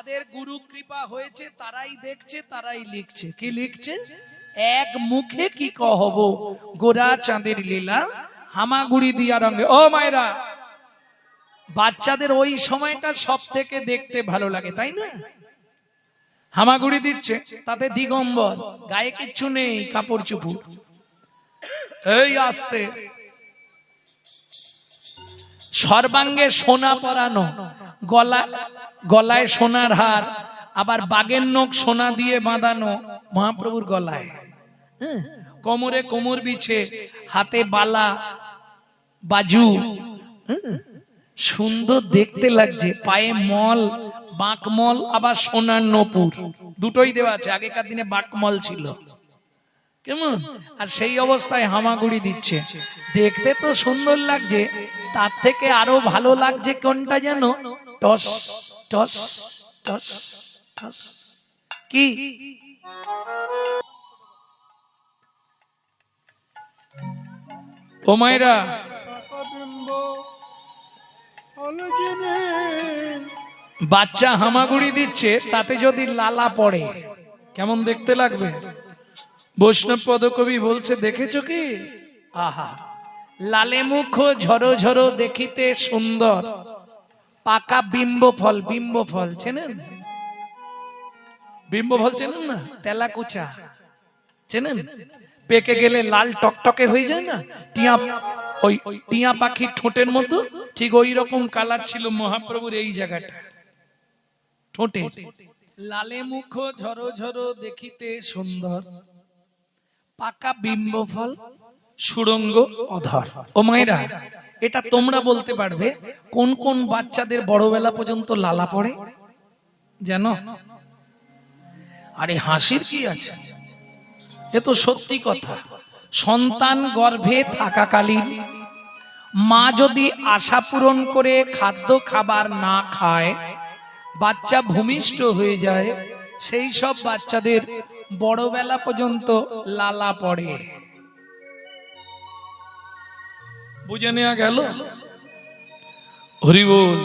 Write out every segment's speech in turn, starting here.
তাদের গুরু কৃপা হয়েছে, তারাই দেখছে, তারাই লিখছে। কি লিখছে? এক মুখে কি কহব গোরা চাঁদের লীলা, হামাগুড়ি দিয়া রঙে। ও মায়েরা, বাচ্চাদের ওই সময়টা সব থেকে দেখতে ভালো লাগে, তাই না? হামাগুড়ি দিচ্ছে, তাতে দিগম্বর, গায়ে কিচ্ছু নেই, কাপড় চুপু, এই আসতে সর্বাঙ্গে সোনা পরানো, গলায় সোনার হার, আবার বাগের নখ সোনা দিয়ে বাঁধানো মহাপ্রভুর গলায়, কোমরে কোমর বিছে, হাতে বালা বাজু, সুন্দর দেখতে লাগছে, পায়ে মল, বাঁকমল, আবার সোনার নপুর, দুটোই দেওয়া আছে। আগেকার দিনে বাঁকমল ছিল, কেমন? আর সেই অবস্থায় হামাগুড়ি দিচ্ছে। দেখতে তো সুন্দর লাগছে, তার থেকে আরো ভালো লাগছে কোনটা যেন? Toss toss toss toss. কি? ও মায়েরা, বাচ্চা হামাগুড়ি দিচ্ছে, তাতে যদি লালা পড়ে কেমন দেখতে লাগবে? বৈষ্ণব পদকবি বলছে, দেখেছো কি? আহা, লালে মুখ ঝরো ঝরো দেখিতে সুন্দর, পাকা বিম্ব ফল। বিম্ব ফল চেনেন? বিম্ব ফল চেনেন না? তেলাকুচা চেনেন? পেকে গেলে লাল টকটকে হয়ে যায় না, টিয়া, ওই টিয়া পাখির ঠোঁটের মতো, ঠিক ওই রকম কালার ছিল মহাপ্রভুর এই জায়গাটা, ঠোঁটে। লালে মুখ ঝরো ঝরো দেখিতে সুন্দর, পাকা বিম্ব ফল, সুরঙ্গ অধর। ও মায়েরা, এটা তোমরা বলতে পারবে কোন কোন বাচ্চাদের বড়বেলা পর্যন্ত লালা পড়ে জানো? আরে হাসির কি আছে, এ তো সত্যি কথা। সন্তান গর্ভে থাকাকালীন মা যদি আশা পূরণ করে খাদ্য খাবার না খায়, বাচ্চা ভূমিষ্ঠ হয়ে যায়, সেই সব বাচ্চাদের বড়বেলা পর্যন্ত লালা পড়ে। বুঝে নেওয়া গেল? হরি বল।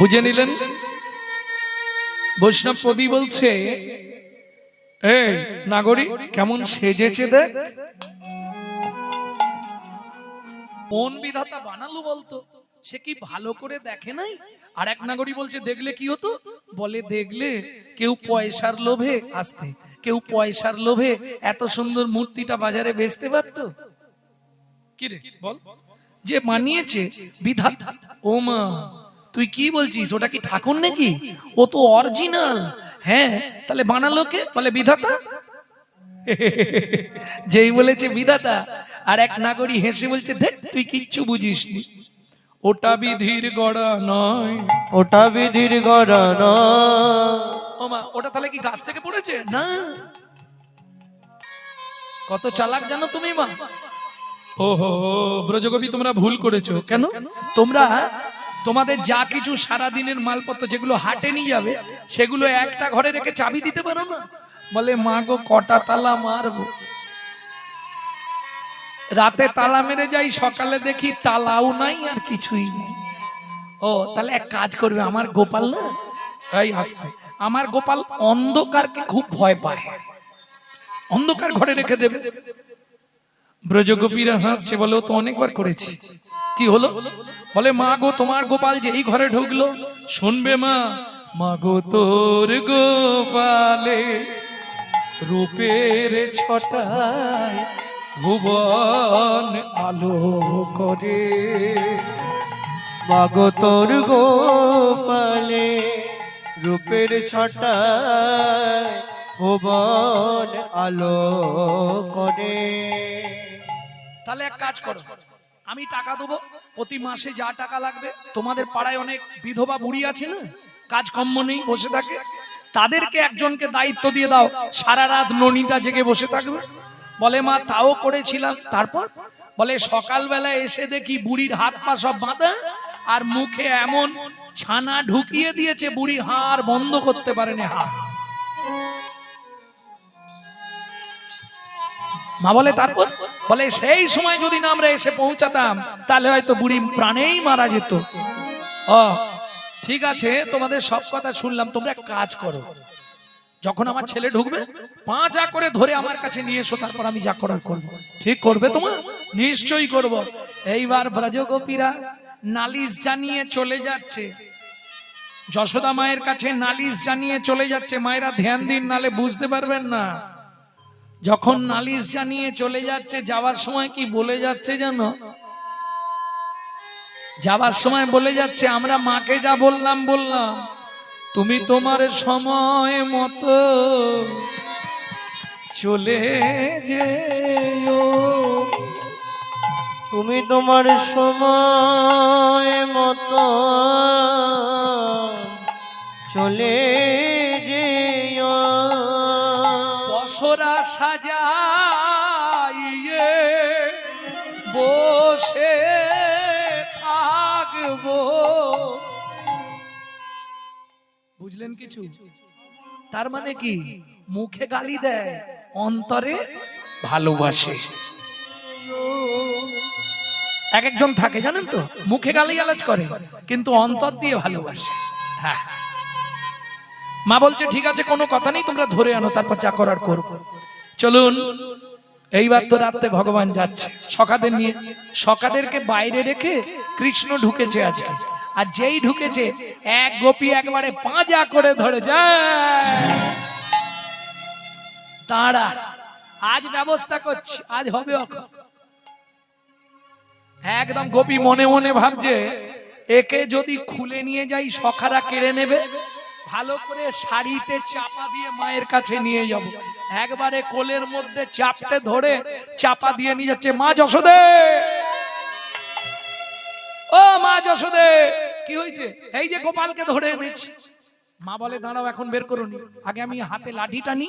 বুঝে নিলেন? বৈষ্ণব কবি বলছে, এই নাগরিক কেমন সেজেছে দেখ, কোন বিধাতা বানালো বলতো? সে কি ভালো করে দেখে নাই? আর এক নাগরিক বলছে, দেখলে কি হতো? বলে, দেখলে কেউ পয়সার লোভে, আসতে কেউ পয়সার লোভে এত সুন্দর মূর্তিটা বাজারে বেচতে পারতো? কি রে বল, যে বানিয়েছে বিধাতা। ও মা, তুই কি বলছিস? ওটা কি ঠাকুর নাকি? ও তো অরিজিনাল। হ্যাঁ, তাহলে বানালো কে? বলে বিধাতা। যেই বলেছে বিধাতা, আর এক নাগরিক হেসে বলছে, দেখ তুই কিচ্ছু বুঝিসনি, ওটা বিধির গড়া নয়, ওটা বিধির গড়া নয়। ও মা, ওটা তাহলে কি গাছ থেকে পড়েছে? না। কত চালাক জানো তুমি মা? ওহো, ব্রজকবি তোমরা ভুল করেছো। কেন? তোমরা তোমাদের যা কিছু সারা দিনের মালপত্র যেগুলো হাটে নিয়ে যাবে, সেগুলো একটা ঘরে রেখে চাবি দিতে পারো না? বলে, মা গো কটা তালা মারবো, রাতে তালা মেরে যাই, সকালে দেখি তালাও নাই আর কিছুই নেই। ও, তাহলে এক কাজ করবে, আমার গোপাল না, এই আসতে, আমার গোপাল অন্ধকারকে খুব ভয় পায়, অন্ধকার ঘরে রেখে দেবে। ব্রজগোপীরা হাসছে, বলে, ও তো অনেকবার করেছি। কি হলো? বলে, মা গো তোমার গোপাল যে এই ঘরে ঢুকলো, শুনবে মা, মা গো তোর গোপালে রূপের ছটায় ভুবন আলো করে, মাগো তোর গোপালে রূপের ছটায় ভুবন আলো করে। তাহলে এক কাজ করো, আমি টাকা দেবো, প্রতি মাসে যা টাকা লাগবে, তোমাদের পাড়ায় অনেক বিধবা বুড়ি আছে না, কাজকর্ম নেই, বসে থাকে, তাদেরকে একজনকে দায়িত্ব দিয়ে দাও, সারা রাত ননিটা জেগে বসে থাকবে। বলে, মা তাও করেছিলাম। তারপর? বলে, সকালবেলা এসে দেখি বুড়ির হাত পা সব বাঁধা, আর মুখে এমন ছানা ঢুকিয়ে দিয়েছে, বুড়ি হাড় বন্ধ করতে পারেনি। হাড়। মা বলে, তারপর? বলে, সেই সময় যদি না আমরা এসে পৌঁছাতাম, তাহলে হয়তো বুড়ি প্রাণেই মারা যেত। ও ঠিক আছে, তোমাদের সব কথা শুনলাম, তোমরা এক কাজ করো, যখন আমার ছেলে ঢুকবে পাঁচা করে ধরে আমার কাছে নিয়ে এসো, তারপর আমি যা করার করব। ঠিক করবে তোমার? নিশ্চয়ই করব। এইবার ব্রজগোপীরা নালিশ জানিয়ে চলে যাচ্ছে, যশোদা মায়ের কাছে নালিশ জানিয়ে চলে যাচ্ছে। মায়েরা ধ্যান দিন, নালে বুঝতে পারবেন না। যখন নালিশ জানিয়ে চলে যাচ্ছে, যাওয়ার সময় কি বলে যাচ্ছে জানো? যাওয়ার সময় বলে যাচ্ছে, আমরা মাকে যা বললাম তুমি তোমার সময় মতো চলে যেও, তুমি তোমার সময় মতো চলে যেও। বসরা সাজাইয়ে বসে থাকবো। বুঝলেন কিছু? তার মানে কি? মুখে গালি দেয়, অন্তরে ভালোবাসে। এক একজন থাকে জানেন তো, মুখে গালি গালাজ করে কিন্তু অন্তর দিয়ে ভালোবাসে। হ্যাঁ, মা বলছে ঠিক আছে, কোনো কথা নেই, তোমরা ধরে আনো, তারপর যা করার করবো। চলুন, এইবার তো রাত্রে ভগবান যাচ্ছে সখাদের নিয়ে। সখাদেরকে বাইরে রেখে কৃষ্ণ ঢুকেছে আজকে, আর যেই ঢুকেছে এক গোপী একবারে পাঁজা করে ধরে যায়। তারা আজ ব্যবস্থা করছি, আজ হবে অখন। একদম গোপী মনে মনে ভাবছে, একে যদি খুলে নিয়ে যাই সখারা কেড়ে নেবে, ভালো করে শাড়িতে চাপা দিয়ে মায়ের কাছে নিয়ে যাব। একবারে কোলের মধ্যে চাপটে ধরে চাপা দিয়ে নিয়ে যাচ্ছে। মা যশোদে, ও মা যশোদে, কি হয়েছে? এই যে গোপালকে ধরে এনেছি। মা বলে দাঁড়াও, এখন বের করুন, আগে আমি হাতে লাঠিটা নি।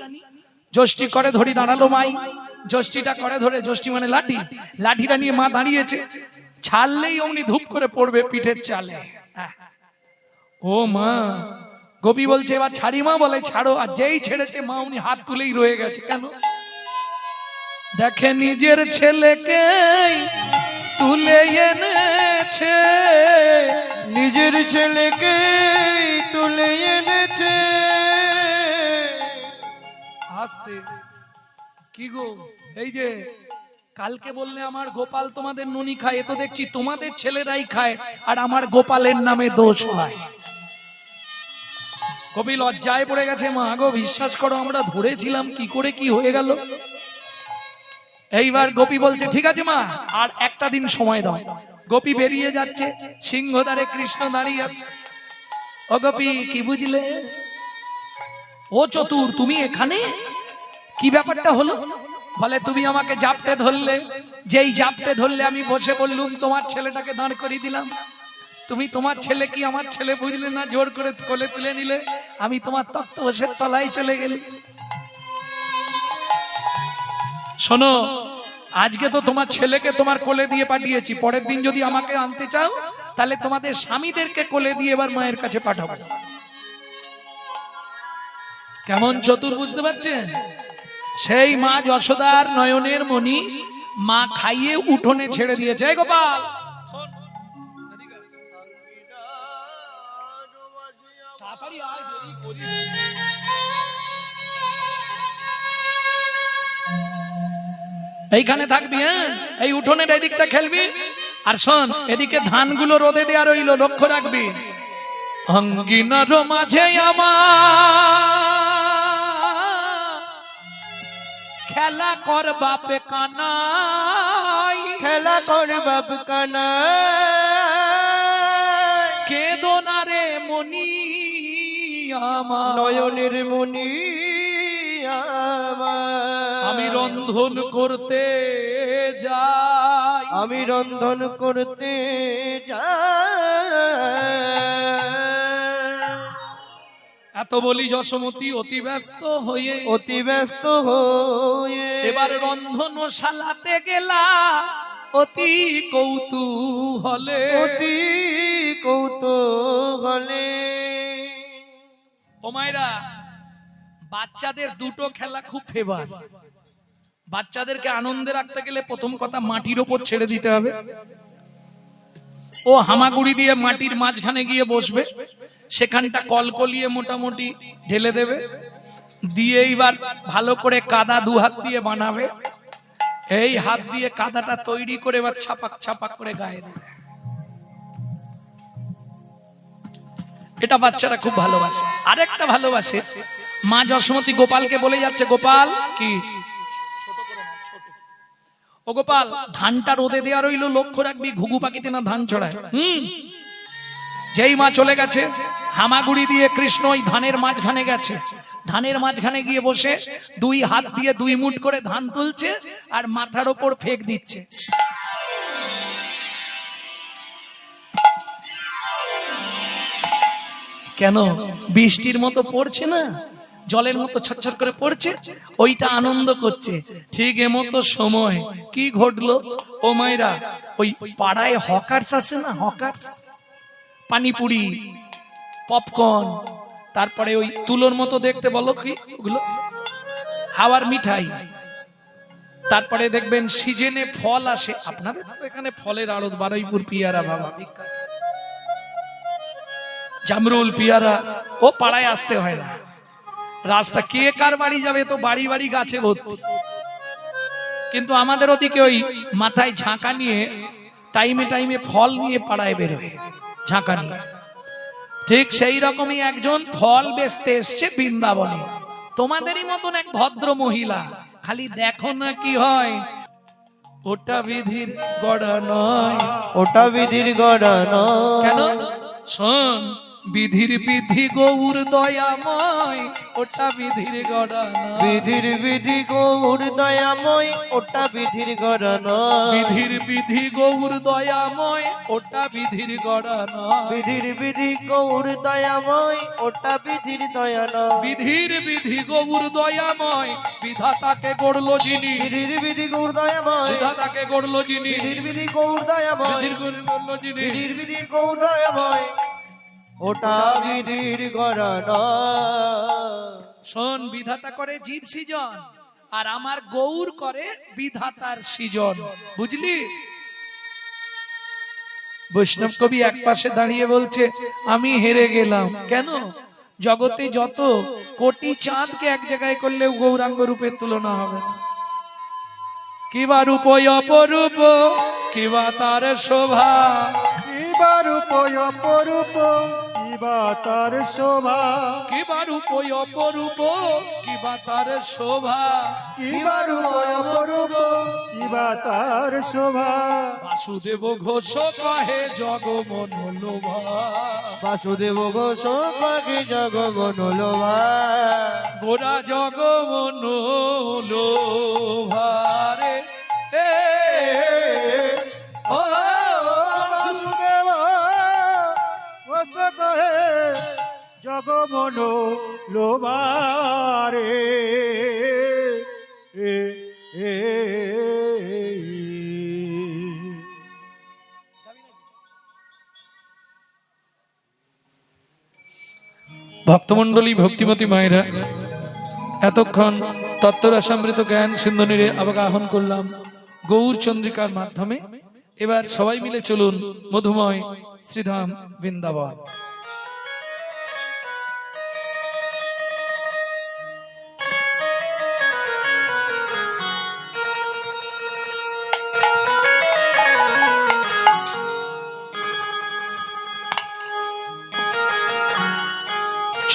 যষ্টি করে ধরি, দাঁড়ালো মাই, যষ্টিটা করে ধরে, যষ্টি মানে লাঠি, লাঠিটা নিয়ে মা দাঁড়িয়েছে। ছাড়লেই অমনি ধূপ করে পড়বে পিঠের চালে। ও মা, গোপী বলছে এবার ছাড়ি মা, বলে ছাড়ো। আর যেই ছেড়েছে মা উনি হাত তুলেই রয়ে গেছে। কেন? দেখে নিজের ছেলেকে তুলে এনেছে, নিজের ছেলেকে তুলে এনেছে। আসতে কি গো, এই যে কালকে বললে আমার গোপাল তোমাদের নুনি খায়, এ তো দেখছি তোমাদের ছেলেরাই খায়, আর আমার গোপালের নামে দোষ হয়। কবি লজ্জায় পড়ে গেছে। মা গো, বিশ্বাস করো আমরা ধরেছিলাম, কি করে কি হয়ে গেল। এইবার গোপী বলছে ঠিক আছে মা, আর একটা দিন সময় দাও। গোপী বেরিয়ে যাচ্ছে, সিংহদ্বারে কৃষ্ণ দাঁড়িয়ে আছে। ও গোপী, কি বুঝলে? ও চতুর, তুমি এখানে? কি ব্যাপারটা হলো? বলে তুমি আমাকে জাপটে ধরলে, যেই জাপটে ধরলে আমি বসে বললুম, তোমার ছেলেটাকে দাঁড় করিয়ে দিলাম। তুমি তোমার ছেলে কি আমার ছেলে বুঝলে না, জোর করে কোলে তুলে নিলে, আমি তোমার তক্তপোষের তলায় চলে গেলি। শোনো, আজকে তো তোমার ছেলেকে তোমার কোলে দিয়ে পাঠিয়েছি, পরের দিন যদি আমাকে আনতে চাও তাহলে তোমাদের স্বামীদেরকে কোলে দিয়ে এবার মায়ের কাছে পাঠাবো। কেমন চতুর, বুঝতে পারছেন? সেই মা যশোদার নয়নের মণি মা খাইয়ে উঠোনে ছেড়ে দিয়েছে। এই গোপাল, তাড়াতাড়ি আয়, দেরি করিস। এইখানে থাকবি, হ্যাঁ, এই উঠোনের এদিকটা খেলবি। আর শোন, এদিকে ধানগুলো রোদে দেওয়া রইলো, লক্ষ্য রাখবি। অঙ্গিনার মাঝে আমার খেলা কর বাপে কানাই, খেলা কর বাপ কানাই। কেঁদো না রে মনি আমার, নয়নের মনি আমার। আমি রন্ধন করতে যাই, আমি রন্ধন করতে যাই। এত বলি যশোমতী অতি ব্যস্ত হয়ে, অতি ব্যস্ত হয়ে এবার রন্ধনশালাতে গেলা অতি কৌতূহলে, অতি কৌতূহলে। ও মায়েরা, বাচ্চাদের দুটো খেলা খুব ফেভার। বাচ্চাদেরকে আনন্দে রাখতে গেলে প্রথম কথা মাটির ওপর ছেড়ে দিতে হবে। ও হামাগুড়ি দিয়ে মাটির মাঝখানে গিয়ে বসবে, সেখানটা কলকলিয়ে মোটামুটি ঢেলে দেবে, দিয়ে এইবার ভালো করে কাদা দু হাত দিয়ে বানাবে, এই হাত দিয়ে কাদাটা তৈরি করে এবার ছাপাক ছাপাক করে গায়ে দেবে। এটা বাচ্চারা খুব ভালোবাসে। আরেকটা ভালোবাসে, মা যশোমতী গোপালকে বলে যাচ্ছে, গোপাল কি ও গোপাল, ধানটা রোদে দেওয়া রইলো, লক্ষ্য রাখবি ঘুঘু পাখিতে না ধান ছড়ায়। যেই মা চলে গেছে, হামাগুড়ি দিয়ে কৃষ্ণ ওই ধানের মাঝখানে গেছে, ধানের মাঝখানে গিয়ে বসে দুই হাত দিয়ে দুই মুঠ করে ধান তুলছে আর মাথার ওপর ফেক দিচ্ছে। কেন? বৃষ্টির মতো পড়ছে না, জলের মতো ছটছট করে পড়ছে, ওইটা আনন্দ করছে। ঠিক এমতো সময় কি ঘটলো ও মায়েরা, ওই পাড়ায় হকার্স আছে না, হকার্স, পানিপুরি, পপকর্ন, তারপরে ওই তুলোর মতো দেখতে, বলো কি ওগুলো, হাওয়ার মিঠাই, তারপরে দেখবেন সিজনে ফল আসে। আপনাদের তো এখানে ফলের আড়ত, বারুইপুর পিয়ারা বাবা বিখ্যাত, জামরুল পিয়ারা, ও পাড়ায় আসতে হয় না, রাস্তা কে কার বাড়ি যাবে তো বাড়ি বাড়ি গাছে ভর্তি। কিন্তু আমাদের ওদিকে ওই মাথায় ঝাঁকা নিয়ে টাইমে টাইমে ফল নিয়ে পাড়ায় বেরোয়, ঝাঁকা নিয়ে। ঠিক সেই রকমই একজন ফল বেচতে এসছে বৃন্দাবনে, তোমাদেরই মতন এক ভদ্র মহিলা। খালি দেখো না কি হয়, ওটা বিধির গড়া নয়, ওটা বিধির গড়া নয়। কেন? শোন, বিধির বিধি গৌর দয়াময়, ওটা বিধির গড়া নয়। বিধির বিধি গৌর দয়াময়, ওটা বিধির গড়া নয়। বিধির বিধি গৌর দয়াময়, ওটা বিধির গড়া নয়। বিধির বিধি গৌর দয়াময়, ওটা বিধির দয়া নয়। বিধির বিধি গৌর দয়াময়, বিধাতাকে গড়লো যিনি। বিধির বিধি গৌর দয়াময়, বিধাতাকে গড়লো যিনি। বিধির বিধি গৌর দয়াময়, বিধির গড়লো যিনি। বিধির বিধি গৌর দয়াময়, ওটা বিধির গড়া নয়। শোন, বিধাতা করে জীব সৃজন, আর আমার গৌর করে বিধাতার সৃজন, বুঝলি? বৈষ্ণব কবি এক পাশে দাঁড়িয়ে বলছে, আমি হেরে গেলাম। কেন? জগতে যত কোটি চাঁদকে এক জায়গায় করলে গৌরাঙ্গ রূপের তুলনা হবে না। কিবা রূপ অপরূপ, কিবা তার শোভা, কিবা রূপ অপরূপ, কিবা তার শোভা। কিবা রূপ অপরূপ, কিবা তার শোভা। কিবা রূপ অপরূপ, কিবা তার শোভা। বাসুদেব ঘোষ কহে জগমন লোভা। বাসুদেব ঘোষ পাখি জগমন লোভা। গোরা জগমন লোভারে ও বাসুদেব ঘোষ কহে জগমন লোভারে। ভক্তমন্ডলী, ভক্তিমতী মায়েরা, এতক্ষণ তত্ত্বরসামৃত জ্ঞান সিন্ধুনীরে অবগাহন করলাম গৌর চন্দ্রিকার মাধ্যমে। এবার সবাই মিলে চলুন মধুময় শ্রীধাম বৃন্দাবন।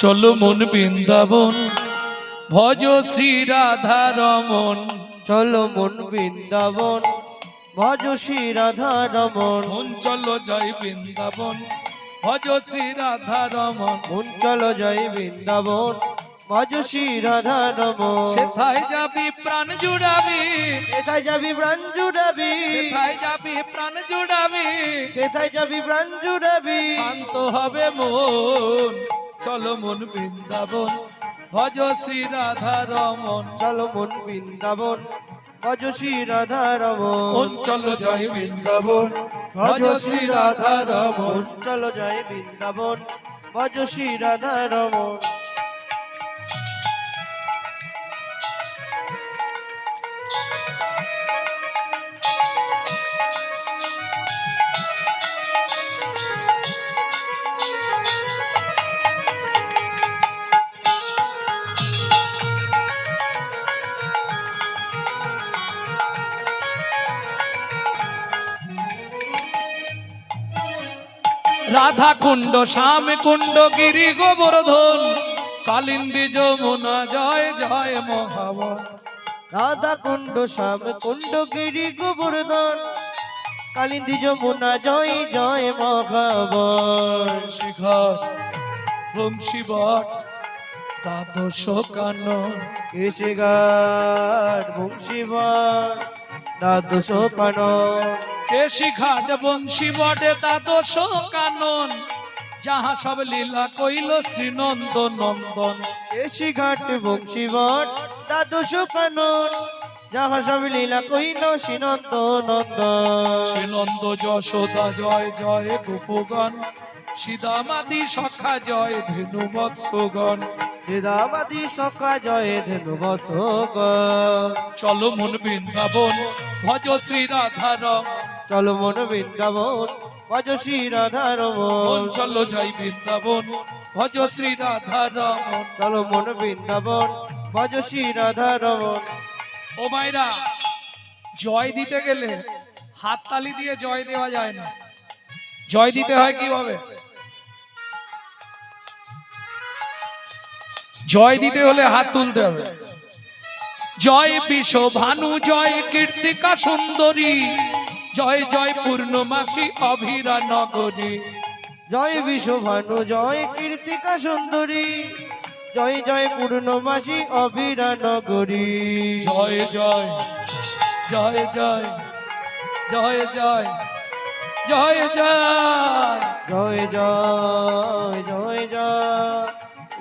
চলো মন বৃন্দাবন, ভজ শ্রী রাধা রমন। চলো মন বৃন্দাবন, ভজ শ্রী রাধা রমন। মন চলো জয় বৃন্দাবন, ভজ শ্রী রাধা রমন। মন চলো জয় বৃন্দাবন, ভজ শ্রী রাধা রমন। সেথায় যাবি প্রাণ জুড়াবি, সেথায় যাবি প্রাণ জুড়াবি। সেথায় যাবি প্রাণ জুড়াবি। সেথায় যাবি প্রাণ জুড়াবি। শান্ত হবে মন, চলো মন বৃন্দাবন, ভজ শ্রী রাধা রমন। চলো মন বৃন্দাবন, ভজ শ্রী রাধা রমন। মন চলো জয় বৃন্দাবন, ভজ শ্রী রাধা রমন। চলো জয় বৃন্দাবন, ভজ শ্রী রাধা রমন। রাধা কুণ্ড শ্যাম কুণ্ড গিরি গোবর্ধন কালিন্দী যমুনা জয় জয় মহাবন রাধা কুণ্ড শ্যাম কুণ্ড গিরি গোবর্ধন কালিন্দী যমুনা জয় জয় মহাবন শিখর বংশীবট দ্বাদশ কানন কেশিঘাট বংশীবট দ্বাদশ কানন কেশিঘাট বংশীবটে দ্বাদশ কানন যাহা সব লীলা কইল শ্রীনন্দ নন্দন কেশিঘাট বংশীবট দ্বাদশ কানন যাহা সব লীলা কইল শ্রীনন্দ নন্দন শ্রীনন্দ যশোদা জয় জয় গোপগণ সীতামাদি সখা জয় ধেনু মৎস্যগণ শ্রীরামাদি সখা জয় ধেনু বসগ চলো মন বৃন্দাবন ভজ শ্রী রাধারম চলো মন বৃন্দাবন ভজ শ্রী রাধারমন চলো জয় বৃন্দাবন ভজ শ্রী রাধারম চলো মন বৃন্দাবন ভজ শ্রী রাধারমন ও মাইরা জয় দিতে গেলে হাততালি দিয়ে জয় দেওয়া যায় না জয় দিতে হয় কিভাবে জয় দিতে হলে হাত তুলতে হবে জয় বিশ্ব ভানু জয় কীর্তিকা সুন্দরী জয় জয় পূর্ণমাসী অভিরা নগরী জয় বিশ্বভানু জয় কীর্তিকা সুন্দরী জয় জয় পূর্ণমাসী অভিরা নগরী জয় জয় জয় জয় জয় জয় জয় জয় জয় জয় জয় জয়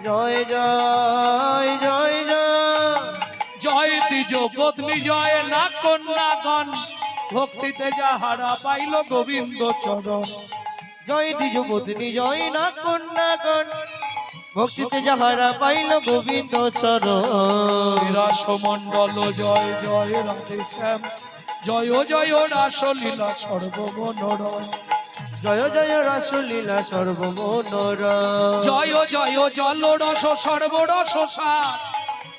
জয় জয় জয় জয় জয় দ্বিজ পত্নী জয় না কন্যাগণ ভক্তিতে যাহারা পাইল গোবিন্দ চরণ জয় দ্বিজপত্নী জয় না কন্যাগণ ভক্তিতে যাহারা পাইল গোবিন্দ চরণ শ্রীরাসমণ্ডল জয় জয় রাধে শ্যাম জয় জয় রাসলীলা সর্বমনোরম জয় জয় রাসলীলা সর্বমনোর জয় জয় জল রস সর্বরস সার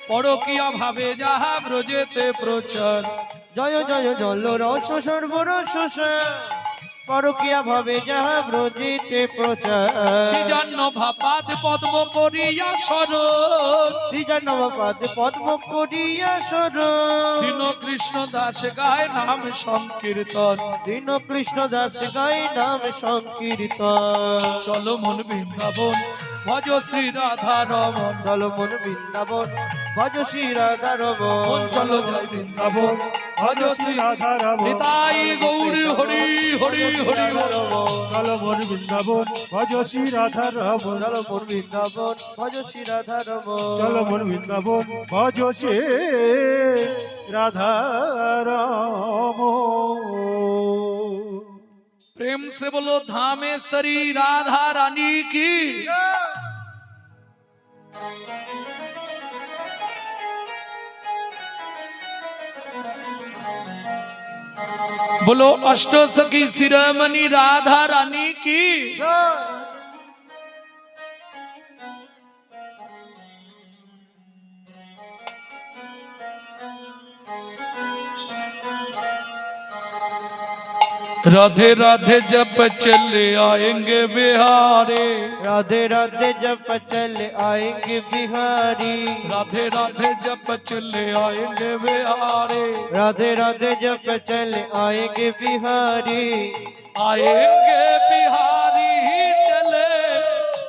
পরকীয়া ভাবে যাহা ব্রজেতে প্রচার জয় জয় জল রস সর্বরস পরকিয়া ভাবে যাহা ব্রজিতে প্রচার শ্রীজান্ন ভাপাদ পদ্ম করিয়া শরণ শ্রীজানবাদ পদ্ম করিয়া শরণ দীন কৃষ্ণ দাস গায় নাম সংকীর্তন দীন কৃষ্ণ দাস গাই নাম সংকীর্তন চলো মন বৃন্দাবন ভজ শ্রী রাধা রমন চলো মন বৃন্দাবন ভজ শ্রী রাধা রমন চলো জয় বৃন্দাবন ভজ শ্রী রাধা রাম নিতাই গৌর হরি হরি হরি চলো মন বৃন্দাবন ভজ শ্রী রাধা রাম চলো মন বৃন্দাবন ভজ শ্রী রাধা রমন চলো মন বৃন্দাবন ভজ শ্রী রাধা রাম प्रेम से बोलो धामेश्वरी राधा रानी की बोलो अष्टो सखी शिरोमणि राधा रानी की राधे राधे जब चले आएंगे बिहारे राधे राधे जब चल आएंगे बिहारी राधे राधे जब चले आएंगे बिहारे राधे राधे जब चल आएंगे बिहारी आएंगे बिहारी चले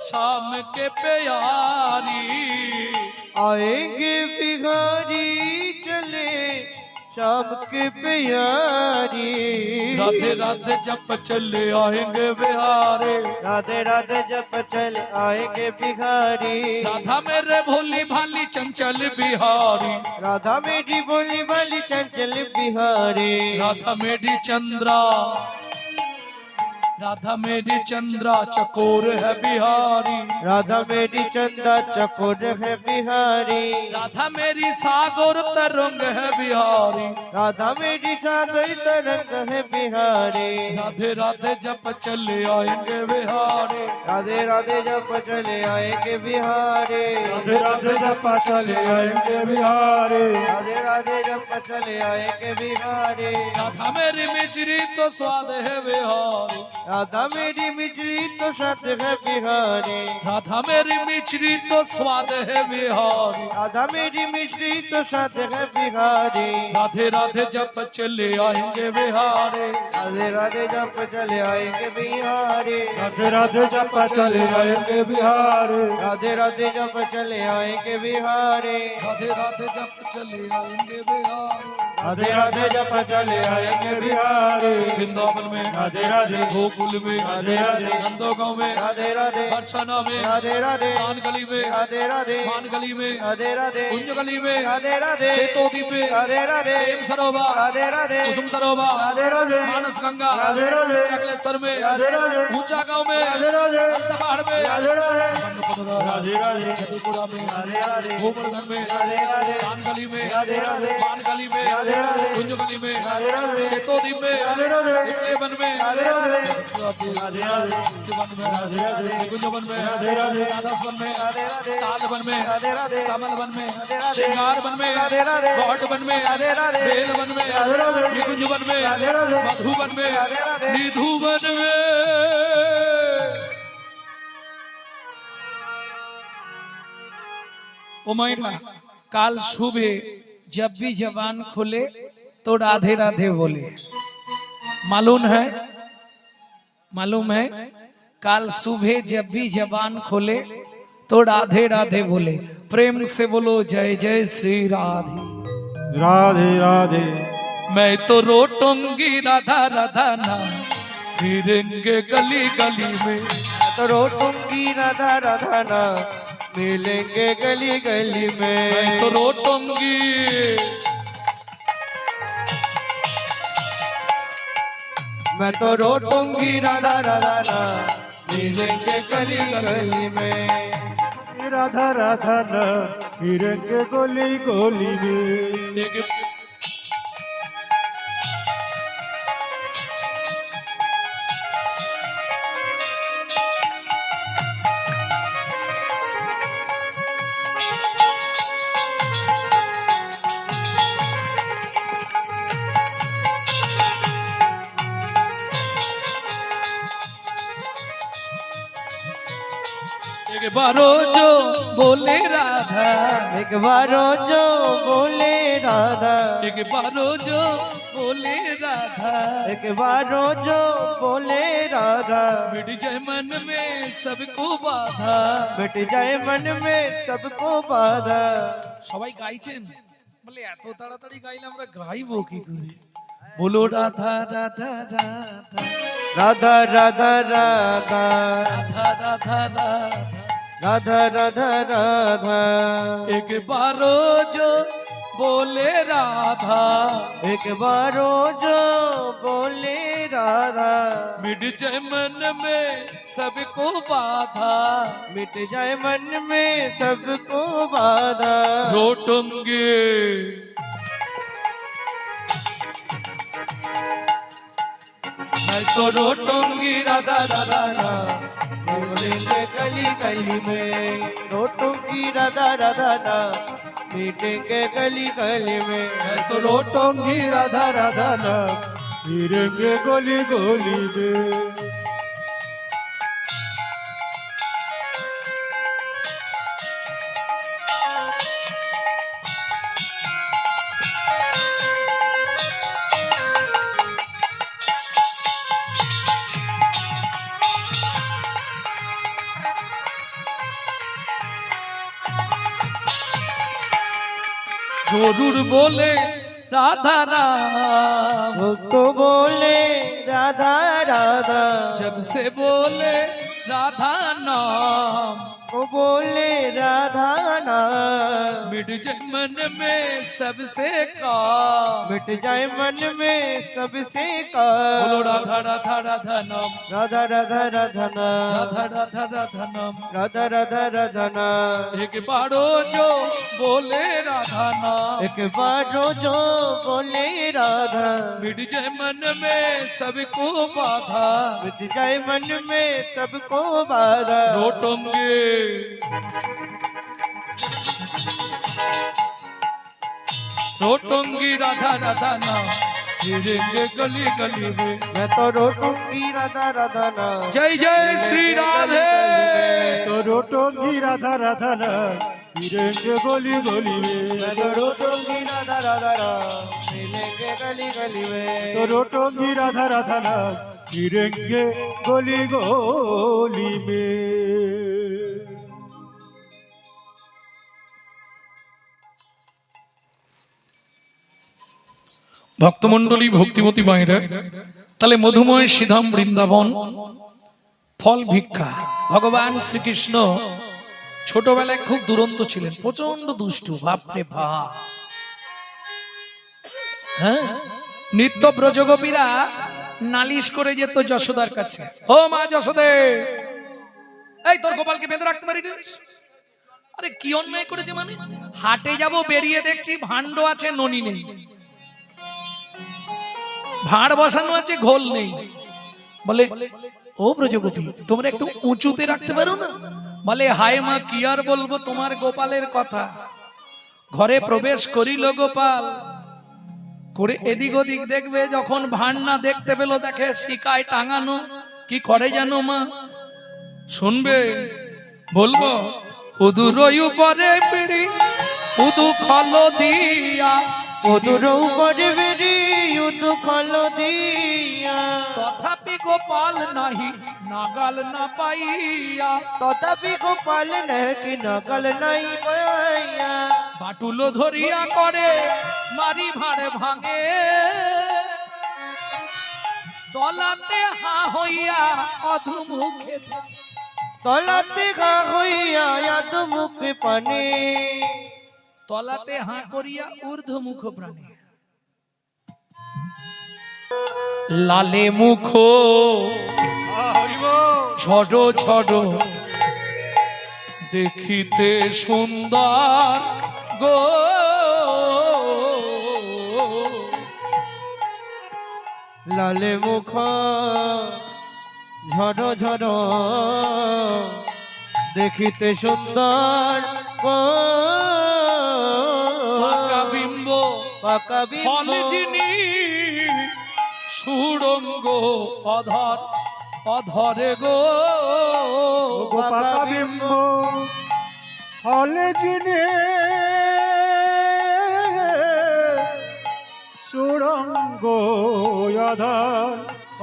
शाम के प्यारी आएंगे बिहारी चले शाम के प्यारी राधे राधे जब चले आएंगे बिहारे राधे राधे जब चल आएंगे बिहारी राधा मेरे भोली भाली चंचल बिहारी राधा मेरी बोली वाली चंचल बिहारी राधा मेरी चंद्रा राधा मेरी चंद्रा चकोर है बिहारी राधा मेरी चंदा चकोर है बिहारी राधा मेरी सागर तरंग है बिहारी राधा मेरी सागर तरंग है बिहारी राधे राधे जब चले आएंगे बिहारी राधे राधे जब चले आएंगे बिहारी राधे राधे जब चले आएंगे बिहारी राधे राधे जब चले आएंगे बिहारी राधा मेरी मिजरी तो स्वाद है बिहारी राधा मेरी मिश्री तो साथ है बिहारी राधा मेरी मिश्री तो स्वाद है बिहारी राधा मेरी मिश्री तो साथ है बिहारी राधे राधे जब चले आएंगे बिहारी राधे राधे जब चले आएंगे बिहारी राधे राधे जप चले आएंगे बिहारी राधे राधे जब चले आएंगे बिहारी राधे राधे जब चले आएंगे बिहारी राधे राधे जप चले आएंगे बिहारी वृंदावन में राधे राधे गोकुल में राधे राधे नंदगांव में राधे राधे बरसाना में राधे राधे कान गली में राधे राधे मान गली में राधे राधे कुंज गली में राधे राधे सेतोदी पे राधे राधे प्रेम सरोवर राधे राधे कुसुम सरोवर राधे राधे मानस गंगा राधे राधे चकलेश्वर में राधे राधे ऊंचा गांव में राधे राधे पहाड़ में राधे राधे राधे राधे जदीपुरा में राधे राधे गोवर्धन में राधे राधे कान गली में राधे राधे मान गली में राधे राधे कुंज गली में राधे राधे सेतोदी में राधे राधे वन में राधे राधे राधे राधे वन में राधे राधे कुंज वन में राधे राधे राधास वन में राधे राधे ताल वन में राधे राधे कमल वन में राधे श्रृंगार वन में राधे राधे गौट वन में राधे राधे बेल वन में राधे राधे निकुंज वन में राधे राधे मधु वन में राधे राधे निधु वन में ओ माइरा काल सुबह जब भी जबान खुले तो राधे राधे बोले मालूम है काल सुबह जब भी जबान खोले तो राधे राधे बोले प्रेम से बोलो जय जय श्री राधे राधे राधे मैं तो रोटूंगी राधा राधा नाम फिरेंगे गली गली में तो रोटूंगी राधा राधा ना मिलेंगे गली गली मैं में तो रोटूंगी मैं तो रोटूंगी राधा राधा ना मिलेंगे गली गली में राधा राधा न फिरेंगे गोली गोली में एक एक बारो जो बोले राधा एक बारो जो बोले राधा एक बारो जो बोले राधा एक बारो जो बोले राधा मिट जाए मन में सबको बाधा मिट जाए मन में सबको बाधा সবাই গাইছেন বলে এত তাড়াতাড়ি গাইলে আমরা গাইবো কি করে বলো রাধা রাধা রাধা राधा राधा राधा राधा राधा राधा राधा राधा राधा एक बारो जो बोले राधा एक बारो जो बोले राधा मिट जाए मन में सबको बाधा मिट जाए मन में सबको बाधा रोटूंगे मैं तो रोटूंगी राधा राधा राधा मिलेंगे गली गली में रोटूंगी राधा राधा ना मिलेंगे गली गली में मैं तो रोटोंगी राधा राधा न फिरेंगे गोली गोली में जरूर बोले राधा राम तो बोले राधा राधा जब से बोले राधा नाम वो बोले राधा नाम मिट जाए मन में सबसे काम मिट जाए मन में सबसे का बोलो राधा राधा राधा नाम राधा राधा राधा नाम राधा राधा राधा नाम राधा राधा राधा नाम एक बारो जो बोले राधा नाम एक बारो जो बोले राधा मिट जाए मन में सबको बाधा मिट जाए मन में सबको बाधा रोटोंगे रोटोंगी राधा राधा नाम फिरेंगे गली गली में। मैं तो रोटूंगी राधा राधा नाम जय जय श्री राधे। तो रोटोंगी राधा राधा नाम फिरेंगे गली गली में। मैं तो रोटूंगी राधा राधा नाम मिलेंगे गली गली में। तो रोटोंगी राधा राधा नाम फिरेंगे गली गली में। ভক্তমণ্ডলী ভক্তিমতী মায়েরা, তাহলে মধুময় সিধাম বৃন্দাবন ফল ভিক্ষা। ভগবান শ্রীকৃষ্ণ ছোটবেলায় খুব দুরন্ত ছিলেন, প্রচন্ড দুষ্টু, বাপরে বাপ। হ্যাঁ, নিত্য ব্রজগোপীরা নালিশ করে যেত যশোদার কাছে, ও মা যশোদে, এই তোর গোপালকে বেঁধে রাখতে পারি না? আরে কি অন্যায় করেছে? মানে হাটে যাব, বেরিয়ে দেখছি ভাণ্ড আছে, ননি নেই, ভাঁড় বসানো আছে, ঘোল নেই। বলে, ও ব্রজগোপী, তোমরা একটু উঁচুতে রাখতে পারো না? বলে, হায় মা, কি আর বলবো তোমার গোপালের কথা। ঘরে প্রবেশ করিল গোপাল, করে এদিক ওদিক দেখবে, যখন ভাঁড় না দেখতে পেল, দেখে শিকায় টাঙানো। কি করে জানো মা? শুনবে, বলবো, উদুর উপরে পিড়ি উদু খল দিয়া, উদুর উপরে বেরি উদু খল দিয়া, তথাপি গোপাল নাহি নাগাল না পাইয়া, তথাপি গোপাল নাকি নকল নাই পাইয়া, বাটুলো ধরিয়া করে মারি ভাড়ে ভাঙে, তলাতে হা হইয়া অধুমুখে, তলাতে গা হইয়া ইয়াদ মুখে পানে, তলাতে হা করিয়া ঊর্ধ্বমুখ প্রাণে। লালে মুখ ঝড় ঝড় দেখিতে সুন্দর গো, লালে মুখ ঝড় ঝড় দেখিতে সুন্দর গো, পাকা বিম্ব পাকা ফল বিম্ব যিনি সুড়ঙ্গ অধর অধরে গো, গো পাকা বিম্ব ফলে জিনে সুরঙ্গ অধর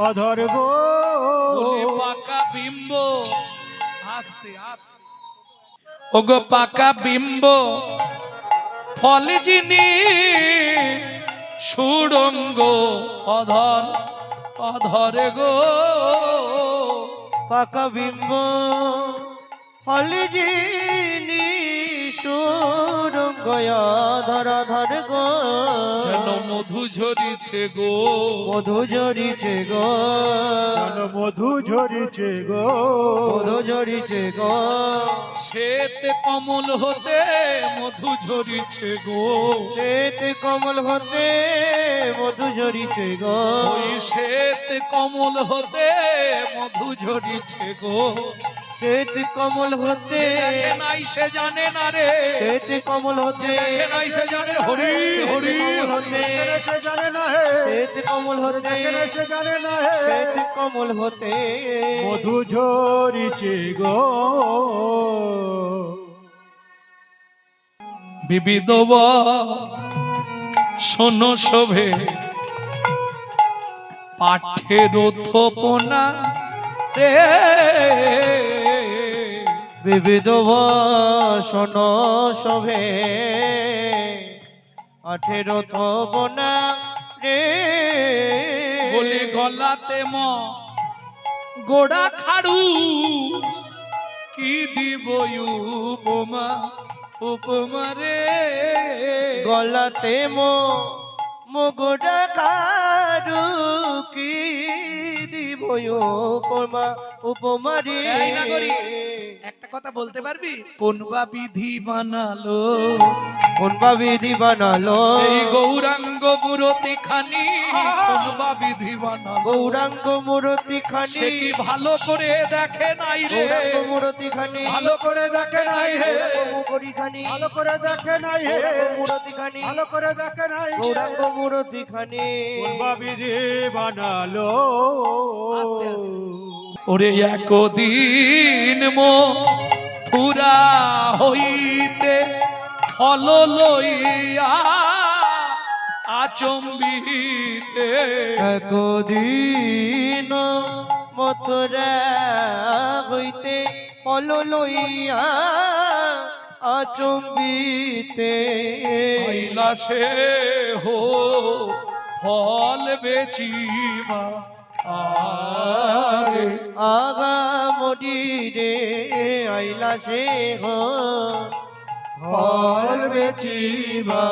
অধর গো। বলি পাকা বিম্ব, আস্তে আস্তে, ও গো পাকা বিম্ব ফল যিনি সুড়ঙ্গ অধর অধরে গো, পাকা বিম্ব ফল যিনি সুরঙ্গ ধর ধর গো, যেন মধু ঝরিছে গো, মধু ঝরিছে গো, যেন মধু ঝরিছে গো, মধু ঝরিছে গো, শ্বেত কমল হতে মধু ঝরিছে গো, শ্বেত কমল হতে মধু ঝরিছে গো, ওই শ্বেত কমল হতে মধু ঝরিছে গো, শ্বেত কমল হতে দেখে নাই সে জানে না রে, শ্বেত কমল হতে দেখে নাই সে জানে, হরি হরি হরি। সে জানে না হে, শ্বেত কমল হতে সে জানে না হে, শ্বেত কমল হতে মধু ঝরিছে গো। বিবিধ শোনো শোভে পাঠের থোপনা রে, বিবিধ ভাষণ সভে 18 থবনা রে, বলি গলাতে ম গোড়া খাড়ু, কি দিব উপমা উপমা রে, গলাতে মগোড়া কারু কি দিব উপমা উপমা রে। এই না করি, একটা কথা বলতে পারবি? কোন বা বিধি বানালো কোন বা বিধি বানালো এই গৌরাঙ্গ মূরতি খানি, কোন বা বিধি বানালো গৌরাঙ্গ মূরতি খানি সে কি ভালো করে দেখে নাই রে, গৌরাঙ্গ মূরতি খানি ভালো করে দেখে নাই হে, গৌরাঙ্গ খানি ভালো করে দেখে নাই হে, গৌরাঙ্গ মূরতি খানি ভালো করে দেখে নাই হে। গৌরাঙ্গ মূরতি খানি কোন বা বিধি বানালো আস্তে আস্তে। ওরে একদিন মথুরা হইতে ফল লইয়া আচম্বিতে একদিন মথুরা হইতে ফল লইয়া আচম্বিতে আইলা সে হো ফল বেচিবা আরে আগা মরি রে আইলা সে হো ফল বেচিবা